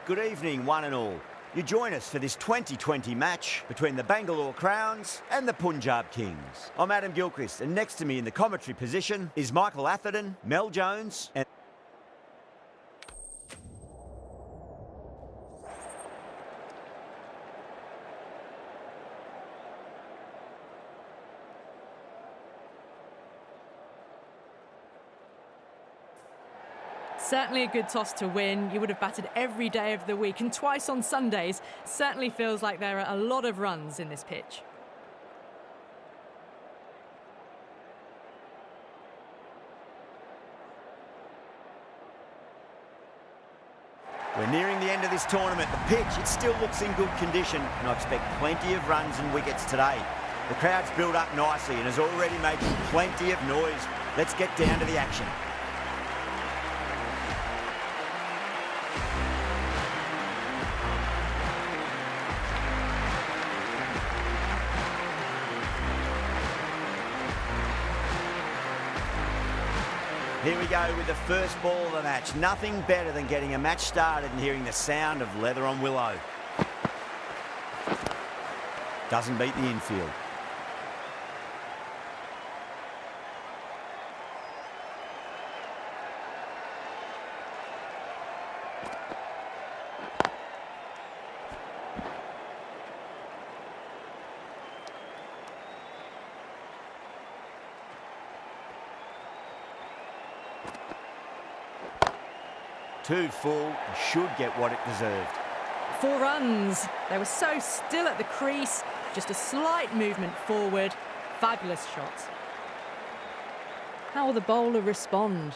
Good evening, one and all. You join us for this 2020 match between the Bangalore Crowns and the Punjab Kings. I'm Adam Gilchrist, and next to me in the commentary position is Michael Atherton, Mel Jones, and Certainly a good toss to win. You would have batted every day of the week and twice on Sundays. Certainly feels like there are a lot of runs in this pitch. we're nearing the end of this tournament. The pitch, it still looks in good condition, and I expect plenty of runs and wickets today. The crowd's built up nicely and is already making plenty of noise. Let's get down to the action. Here we go with the first ball of the match. Nothing better than getting a match started and hearing the sound of leather on willow. Doesn't beat the infield. Too full, should get what it deserved. 4 runs. They were so still at the crease. Just a slight movement forward. Fabulous shot. How will the bowler respond?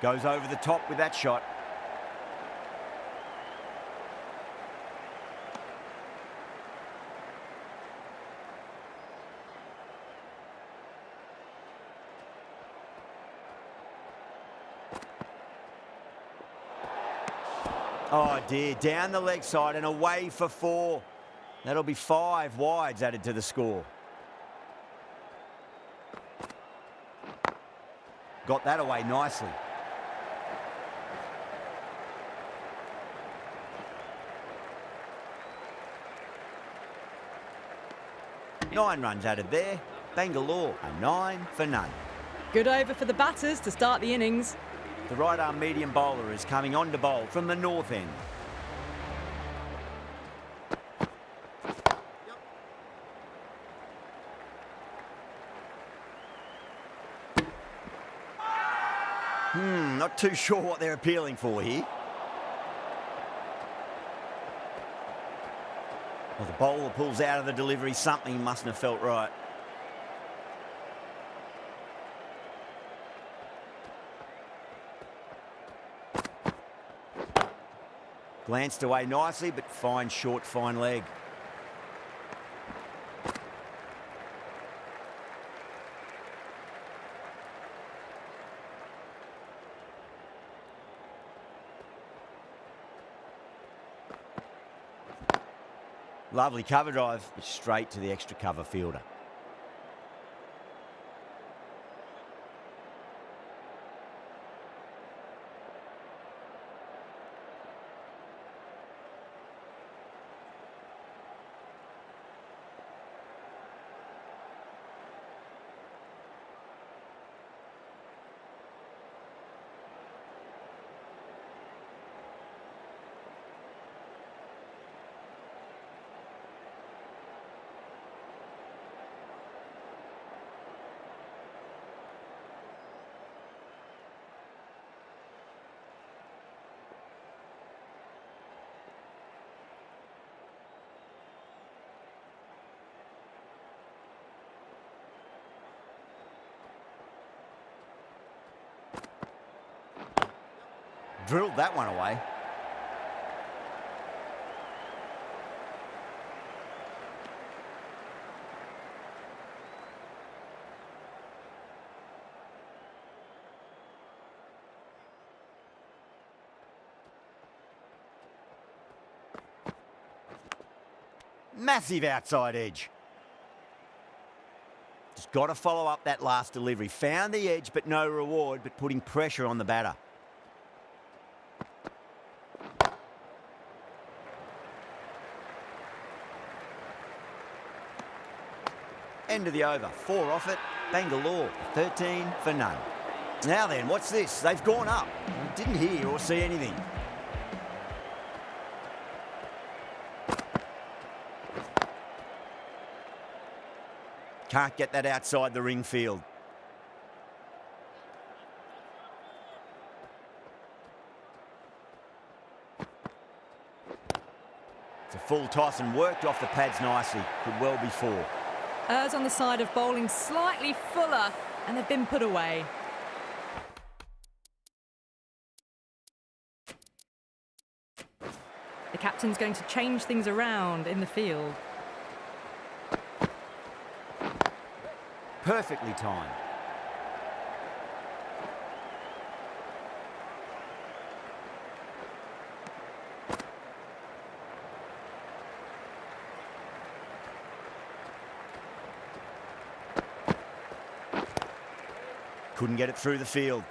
Goes over the top with that shot. Oh dear, down the leg side and away for 4. That'll be 5 wides added to the score. Got that away nicely. Nine runs added there. Bangalore, a 9 for none. Good over for the batters to start the innings. The right-arm medium bowler is coming on to bowl from the north end. Not too sure what they're appealing for here. Well, the bowler pulls out of the delivery. Something mustn't have felt right. Glanced away nicely, but fine short, fine leg. Lovely cover drive, straight to the extra cover fielder. Drilled that one away. Massive outside edge. Just got to follow up that last delivery. Found the edge, but no reward, but putting pressure on the batter. End of the over. 4 off it. Bangalore, 13 for none. Now then, what's this? They've gone up. Didn't hear or see anything. Can't get that outside the ring field. It's a full toss and worked off the pads nicely. Could well be 4. Errs on the side of bowling slightly fuller, and they've been put away. The captain's going to change things around in the field. Perfectly timed. Couldn't get it through the field.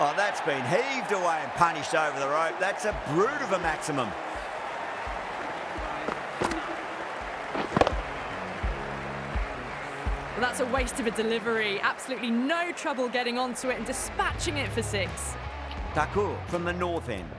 Oh, that's been heaved away and punished over the rope. That's a brute of a maximum. Well, that's a waste of a delivery. Absolutely no trouble getting onto it and dispatching it for 6. Thakur from the north end.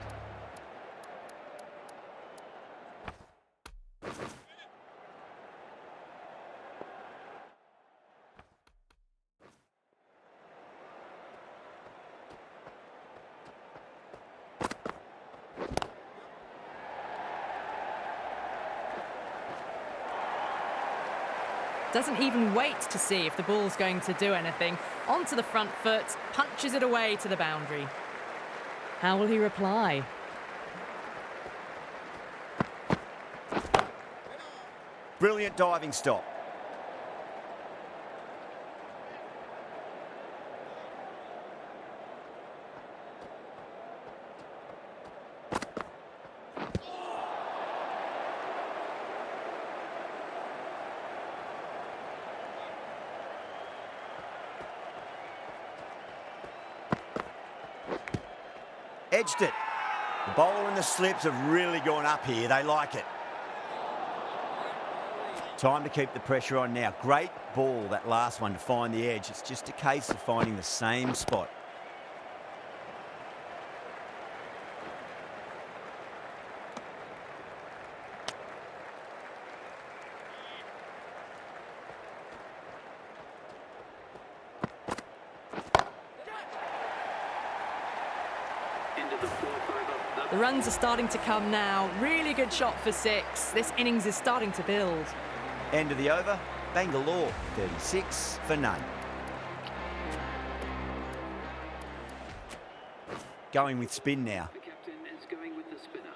Doesn't even wait to see if the ball's going to do anything. Onto the front foot, punches it away to the boundary. How will he reply? Brilliant diving stop. Edged it. The bowler and the slips have really gone up here. They like it. Time to keep the pressure on now. Great ball, that last one, to find the edge. It's just a case of finding the same spot. The runs are starting to come now. Really good shot for 6. This innings is starting to build. End of the over. Bangalore, 36 for none. Going with spin now. The captain is going with the spinner.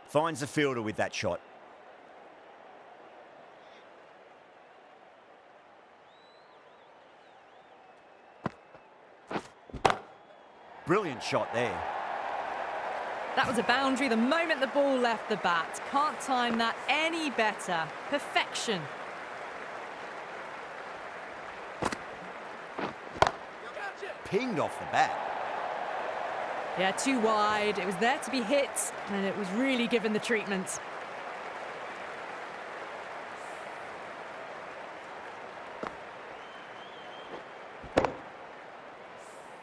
Finds the fielder with that shot. Brilliant shot there. That was a boundary the moment the ball left the bat. Can't time that any better. Perfection. Pinged off the bat. Yeah, too wide. It was there to be hit, and it was really given the treatment.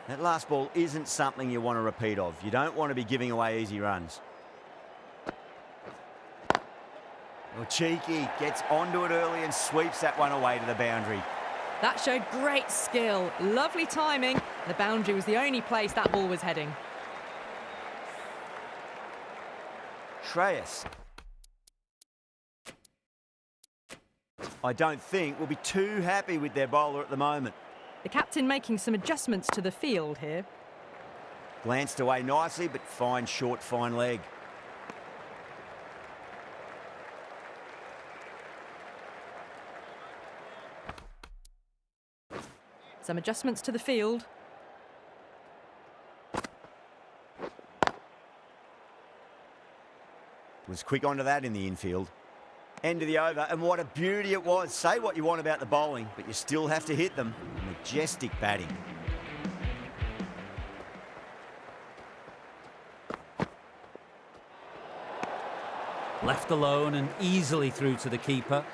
That last ball isn't something you want to repeat of. You don't want to be giving away easy runs. Well, cheeky, gets onto it early and sweeps that one away to the boundary. That showed great skill. Lovely timing. The boundary was the only place that ball was heading. Shreyas. I don't think will be too happy with their bowler at the moment. The captain making some adjustments to the field here. Glanced away nicely, but fine short, fine leg. Some adjustments to the field. Was quick onto that in the infield. End of the over, and what a beauty it was. Say what you want about the bowling, but you still have to hit them. Majestic batting. Left alone and easily through to the keeper.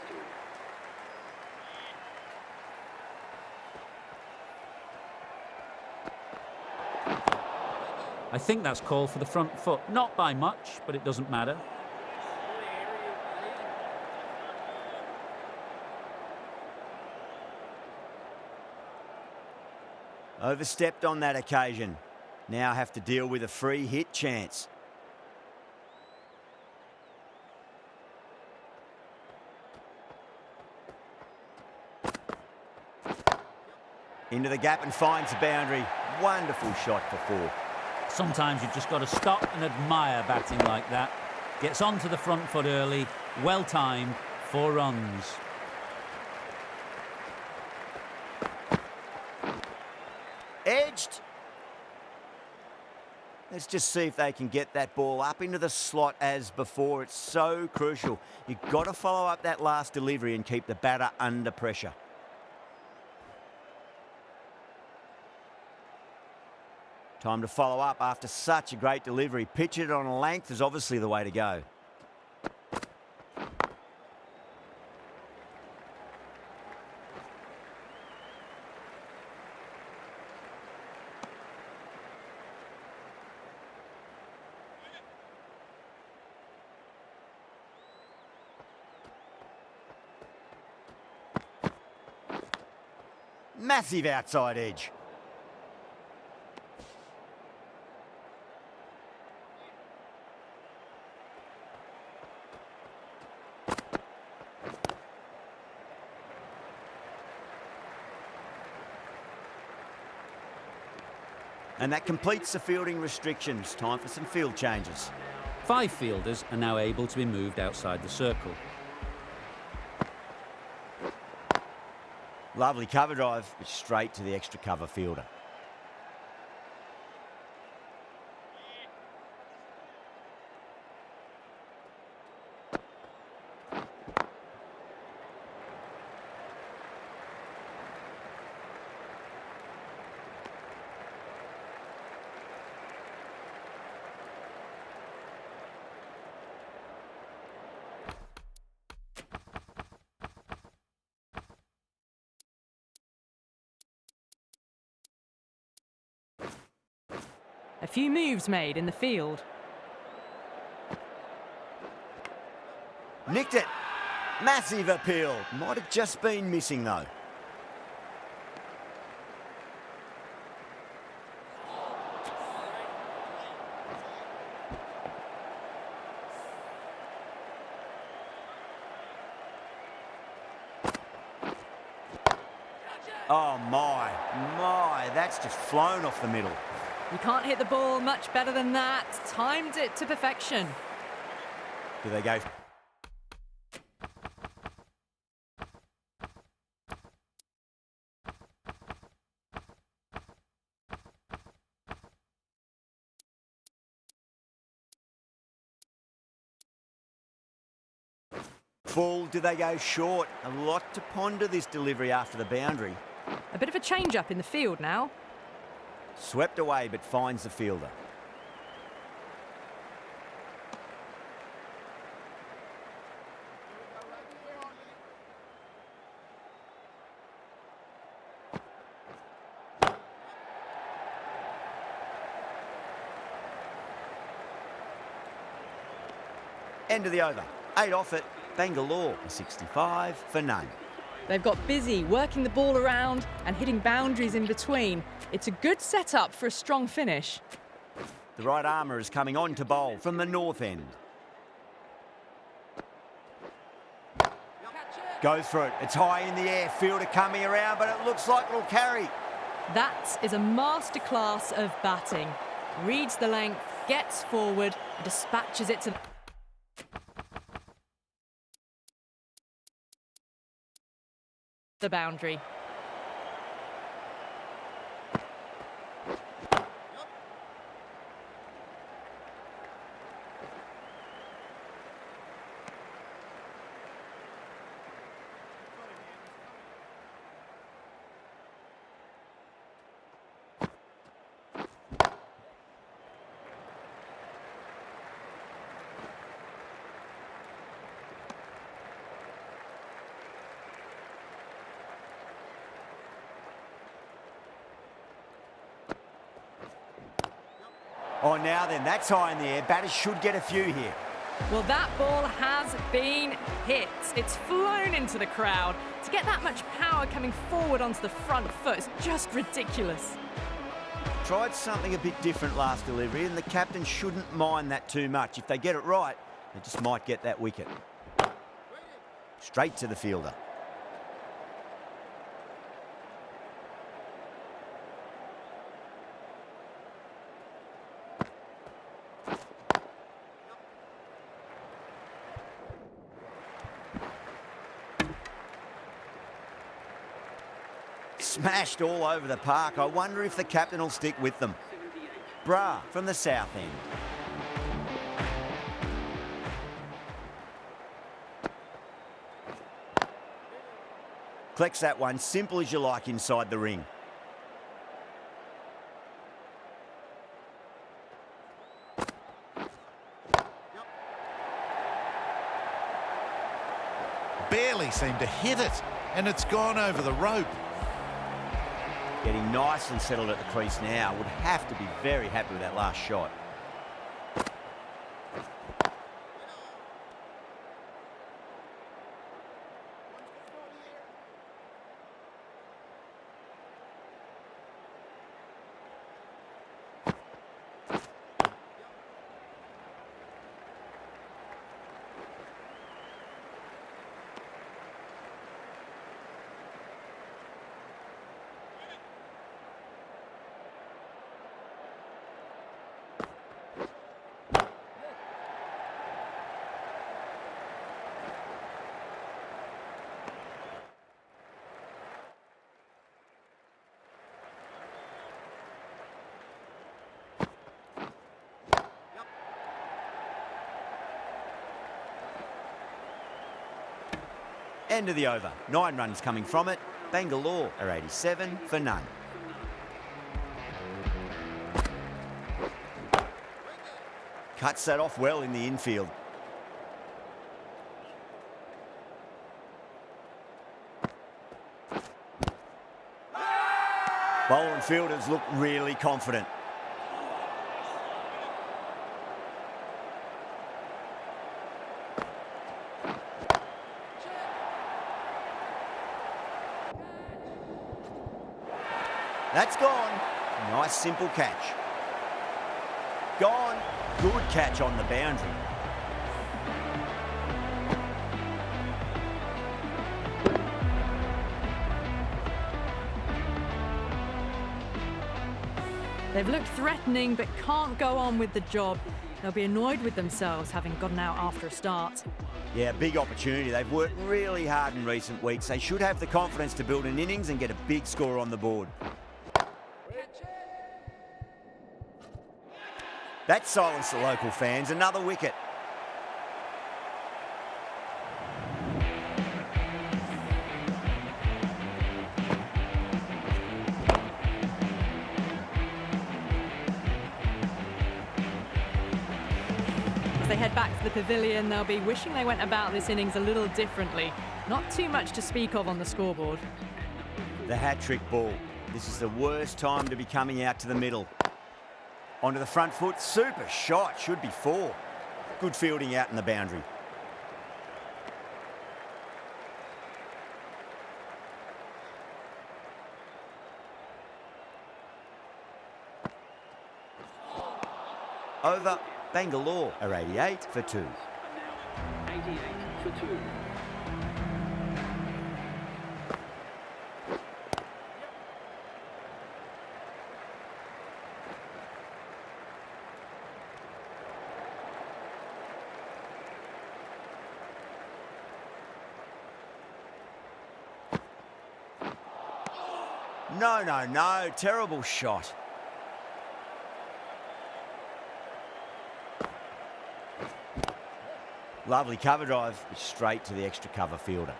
I think that's called for the front foot. Not by much, but it doesn't matter. Overstepped on that occasion. Now have to deal with a free hit chance. Into the gap and finds the boundary. Wonderful shot for four. Sometimes you've just got to stop and admire batting like that. Gets onto the front foot early, well timed, 4 runs. Edged. Let's just see if they can get that ball up into the slot as before. It's so crucial. You've got to follow up that last delivery and keep the batter under pressure. Time to follow up after such a great delivery. Pitch it on a length is obviously the way to go. Massive outside edge. And that completes the fielding restrictions. Time for some field changes. 5 fielders are now able to be moved outside the circle. Lovely cover drive, but straight to the extra cover fielder. A few moves made in the field. Nicked it. Massive appeal. Might have just been missing though. Oh my, that's just flown off the middle. You can't hit the ball much better than that. Timed it to perfection. Do they go? Full, do they go short? A lot to ponder this delivery after the boundary. A bit of a change-up in the field now. Swept away, but finds the fielder. End of the over. 8 off it. Bangalore, a 65 for none. They've got busy working the ball around and hitting boundaries in between. It's a good setup for a strong finish. The right armour is coming on to bowl from the north end. Goes for it. It's high in the air. Fielder coming around, but it looks like it'll carry. That is a masterclass of batting. Reads the length, gets forward, and dispatches it to the boundary. Oh, now then, that's high in the air. Batters should get a few here. Well, that ball has been hit. It's flown into the crowd. To get that much power coming forward onto the front foot is just ridiculous. Tried something a bit different last delivery, and the captain shouldn't mind that too much. If they get it right, they just might get that wicket. Straight to the fielder. Smashed all over the park. I wonder if the captain will stick with them. Bra from the south end. Collects that one, simple as you like inside the ring. Barely seemed to hit it, and it's gone over the rope. Getting nicely settled at the crease now. Would have to be very happy with that last shot. End of the over. 9 runs coming from it. Bangalore are 87 for none. Cuts that off well in the infield. Bowler and fielders look really confident. That's gone. Nice simple catch. Gone. Good catch on the boundary. They've looked threatening but can't go on with the job. They'll be annoyed with themselves having gotten out after a start. Yeah, big opportunity. They've worked really hard in recent weeks. They should have the confidence to build an innings and get a big score on the board. That silenced the local fans. Another wicket. As they head back to the pavilion, they'll be wishing they went about this innings a little differently. Not too much to speak of on the scoreboard. The hat-trick ball. This is the worst time to be coming out to the middle. Onto the front foot, super shot, should be 4. Good fielding out in the boundary. Over, Bangalore are 88 for 2. And now 88 for 2. No, no, no. Terrible shot. Lovely cover drive. Straight to the extra cover fielder.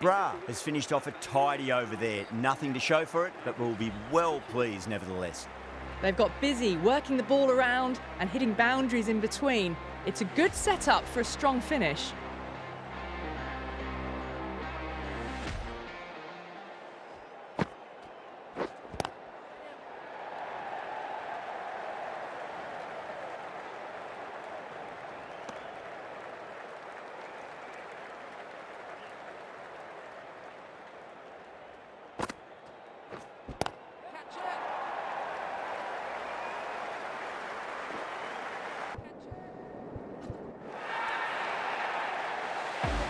Bra has finished off a tidy over there. Nothing to show for it, but we'll be well pleased nevertheless. They've got busy working the ball around and hitting boundaries in between. It's a good setup for a strong finish.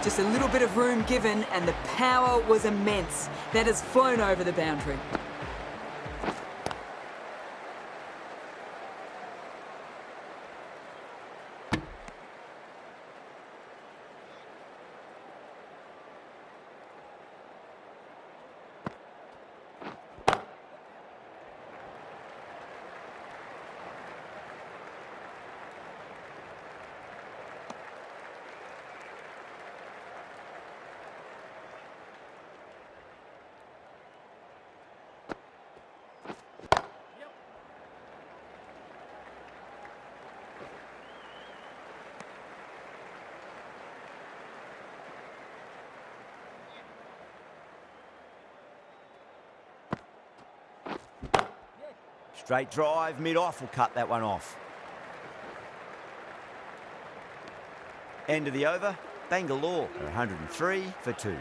Just a little bit of room given and the power was immense. That has flown over the boundary. Straight drive, mid-off will cut that one off. End of the over, Bangalore are 103 for 2.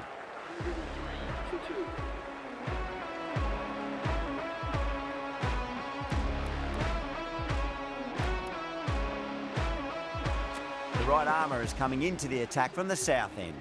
The right armour is coming into the attack from the south end.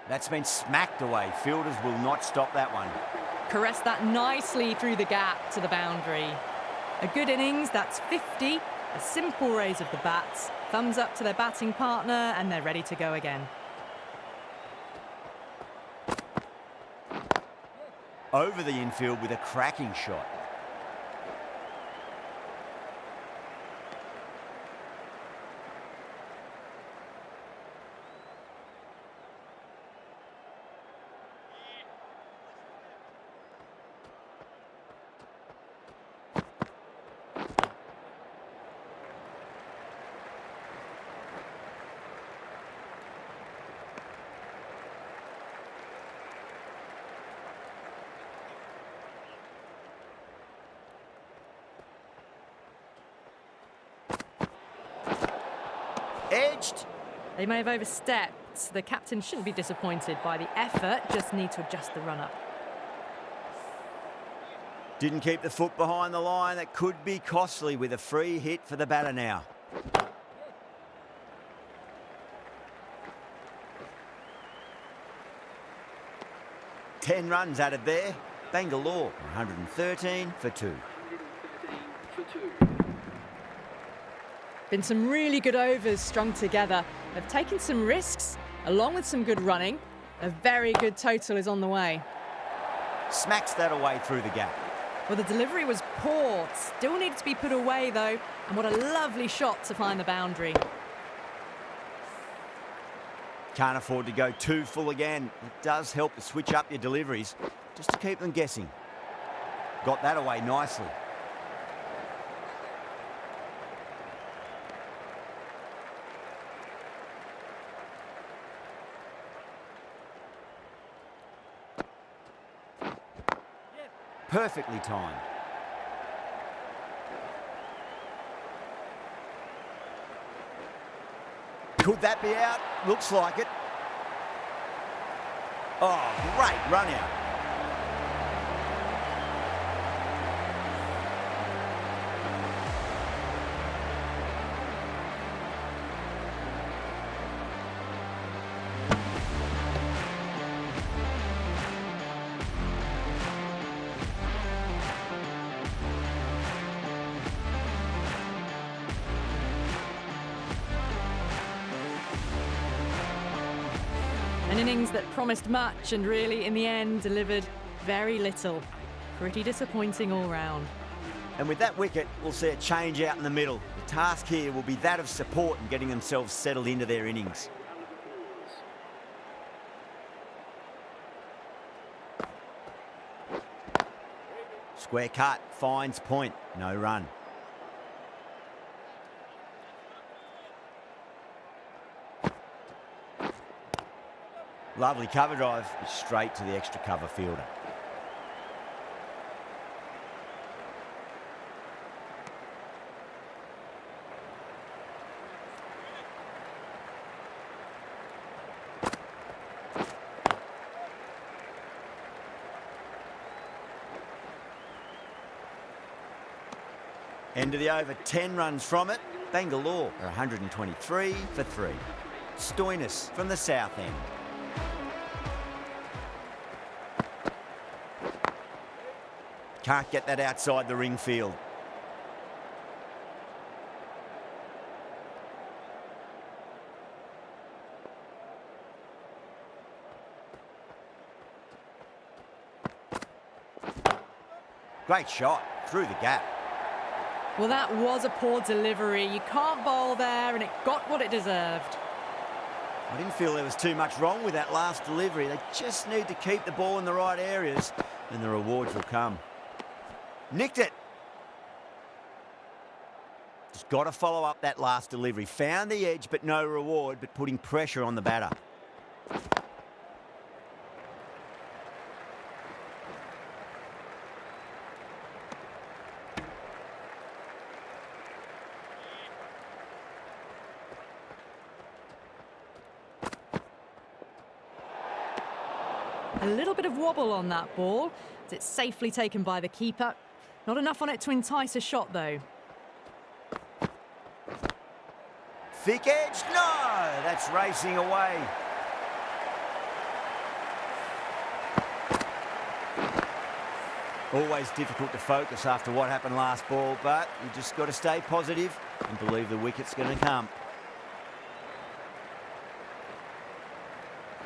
That's been smacked away. Fielders will not stop that one. Caressed that nicely through the gap to the boundary. A good innings, that's 50. A simple raise of the bats. Thumbs up to their batting partner and they're ready to go again. Over the infield with a cracking shot. Edged. They may have overstepped. The captain shouldn't be disappointed by the effort, just need to adjust the run-up. Didn't keep the foot behind the line. That could be costly with a free hit for the batter now. Ten runs added there. Bangalore, 113 for 2. 113 for 2. Been some really good overs strung together. They've taken some risks, along with some good running. A very good total is on the way. Smacks that away through the gap. Well, the delivery was poor. Still needed to be put away, though. And what a lovely shot to find the boundary. Can't afford to go too full again. It does help to switch up your deliveries, just to keep them guessing. Got that away nicely. Perfectly timed. Could that be out? Looks like it. Oh, great run out. An innings that promised much and really, in the end, delivered very little. Pretty disappointing all round. And with that wicket, we'll see a change out in the middle. The task here will be that of support and getting themselves settled into their innings. Square cut, finds point, no run. Lovely cover drive, straight to the extra cover fielder. End of the over, 10 runs from it. Bangalore are 123 for 3. Stoinis from the south end. Can't get that outside the ring field. Great shot through the gap. Well, that was a poor delivery. You can't bowl there, and it got what it deserved. I didn't feel there was too much wrong with that last delivery. They just need to keep the ball in the right areas, and the rewards will come. Nicked it. Just got to follow up that last delivery. Found the edge, but no reward, but putting pressure on the batter. A little bit of wobble on that ball, as it's safely taken by the keeper. Not enough on it to entice a shot, though. Thick edge, no! That's racing away. Always difficult to focus after what happened last ball, but you just got to stay positive and believe the wicket's going to come.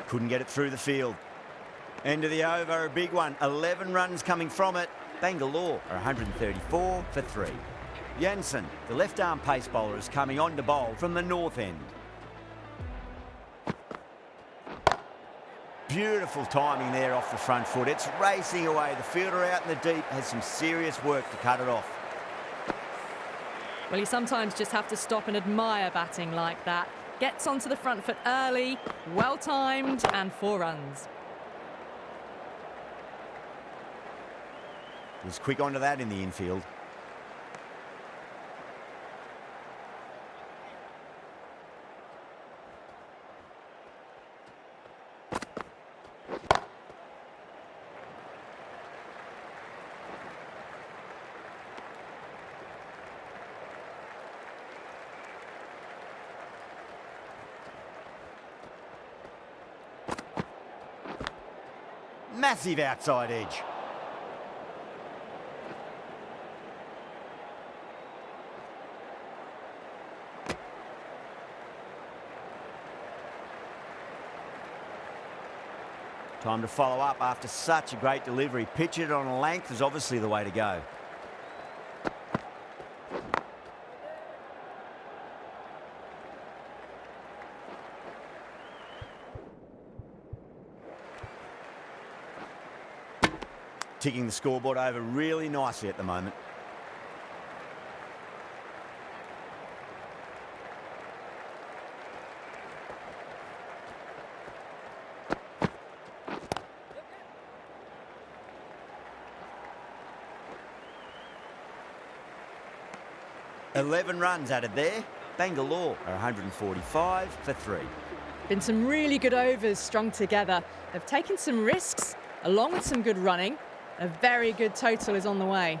Couldn't get it through the field. End of the over, a big one. 11 runs coming from it. Bangalore are 134 for 3. Jansen, the left-arm pace bowler, is coming on to bowl from the north end. Beautiful timing there off the front foot. It's racing away. The fielder out in the deep has some serious work to cut it off. Well, you sometimes just have to stop and admire batting like that. Gets onto the front foot early, well-timed, and 4 runs. Was quick onto that in the infield. Massive outside edge. Time to follow up after such a great delivery. Pitch it on a length is obviously the way to go. Ticking the scoreboard over really nicely at the moment. $11 runs added there. Bangalore are 145 for 3. Been some really good overs strung together. They've taken some risks, along with some good running. A very good total is on the way.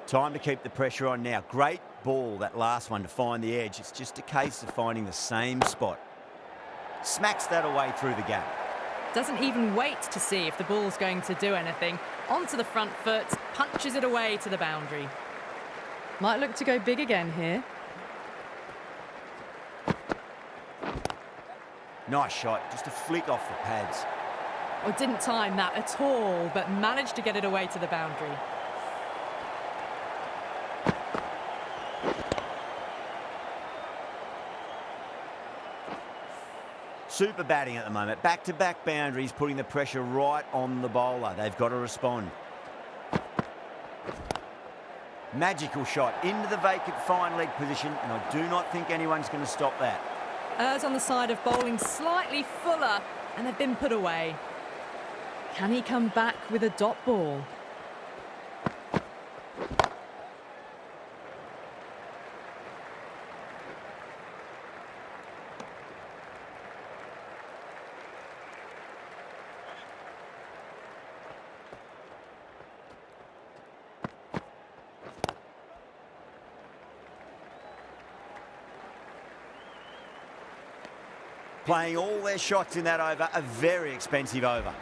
Time to keep the pressure on now. Great ball, that last one, to find the edge. It's just a case of finding the same spot. Smacks that away through the gap. Doesn't even wait to see if the ball's going to do anything. Onto the front foot, punches it away to the boundary. Might look to go big again here. Nice shot, just a flick off the pads. Or didn't time that at all, but managed to get it away to the boundary. Super batting at the moment. Back-to-back boundaries, putting the pressure right on the bowler. They've got to respond. Magical shot into the vacant fine leg position, and I do not think anyone's going to stop that. Errs on the side of bowling slightly fuller, and they've been put away. Can he come back with a dot ball? Playing all their shots in that over, a very expensive over.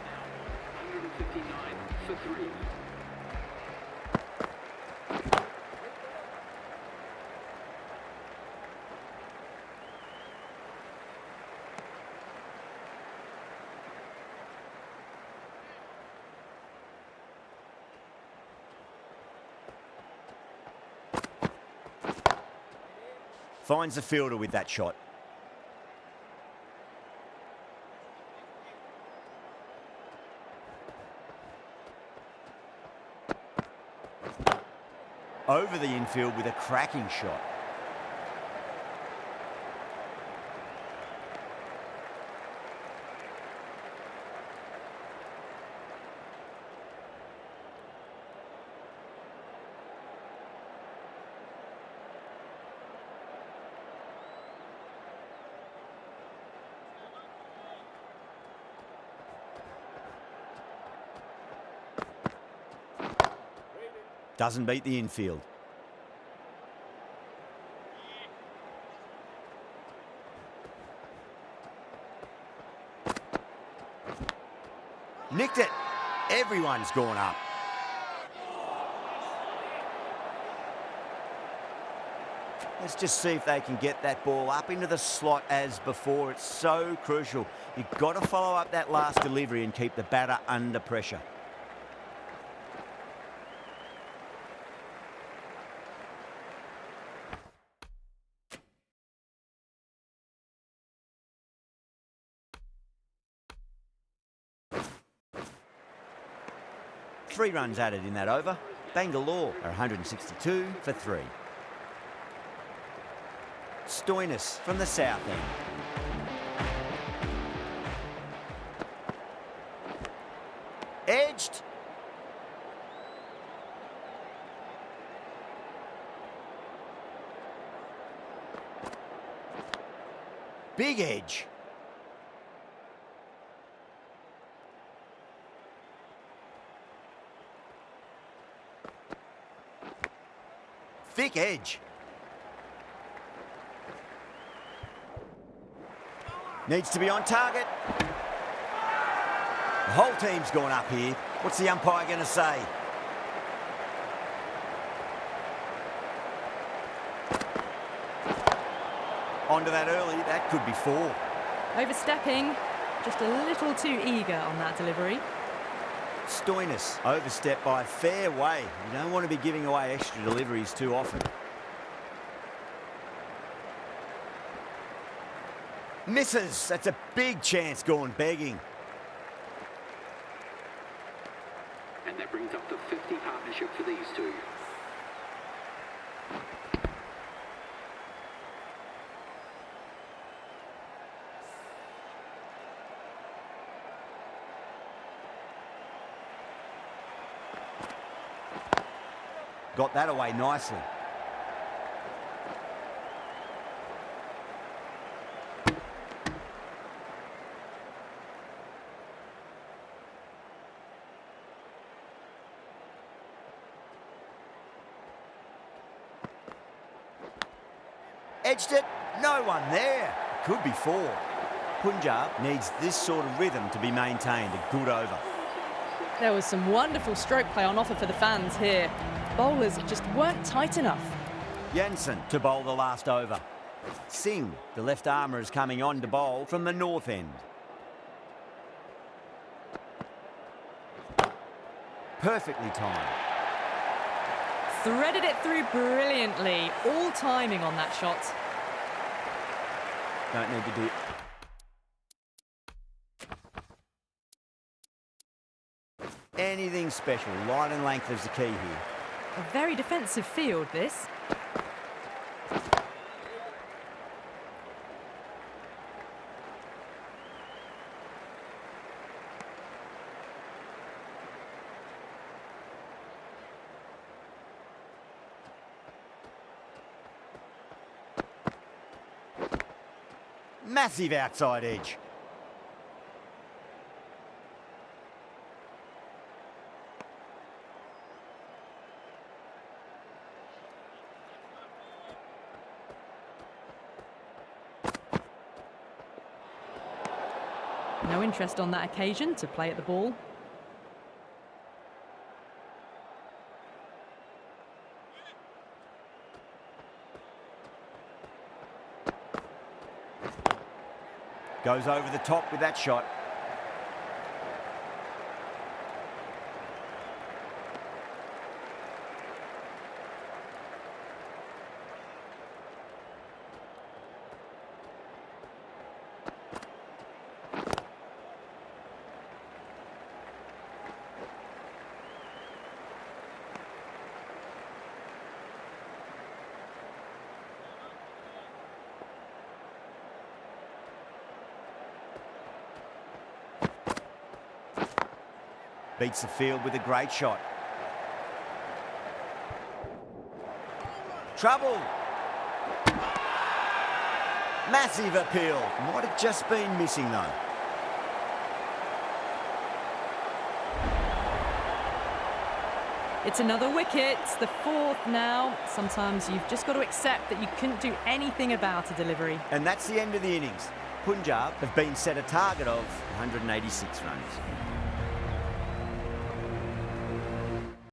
159 for 3. Finds the fielder with that shot. Over the infield with a cracking shot. Doesn't beat the infield. Nicked it. Everyone's gone up. Let's just see if they can get that ball up into the slot as before. It's so crucial. You've got to follow up that last delivery and keep the batter under pressure. Three runs added in that over. Bangalore are 162 for 3. Stoinis from the south end. Edged. Big edge. Thick edge. Needs to be on target. The whole team's gone up here. What's the umpire going to say? Onto that early, that could be 4. Overstepping, just a little too eager on that delivery. Stoinis overstepped by a fair way. You don't want to be giving away extra deliveries too often. Misses. That's a big chance gone begging. And that brings up the 50 partnership for these two. Got that away nicely. Edged it. No one there. Could be 4. Punjab needs this sort of rhythm to be maintained. A good over. There was some wonderful stroke play on offer for the fans here. Bowlers just weren't tight enough. Jansen to bowl the last over. Singh, the left armour, is coming on to bowl from the north end. Perfectly timed. Threaded it through brilliantly. All timing on that shot. Don't need to do... anything special. Line and length is the key here. A very defensive field, this. Massive outside edge. No interest on that occasion to play at the ball. Goes over the top with that shot. Beats the field with a great shot. Trouble. Massive appeal. Might have just been missing though. It's another wicket, the 4th now. Sometimes you've just got to accept that you couldn't do anything about a delivery. And that's the end of the innings. Punjab have been set a target of 186 runs.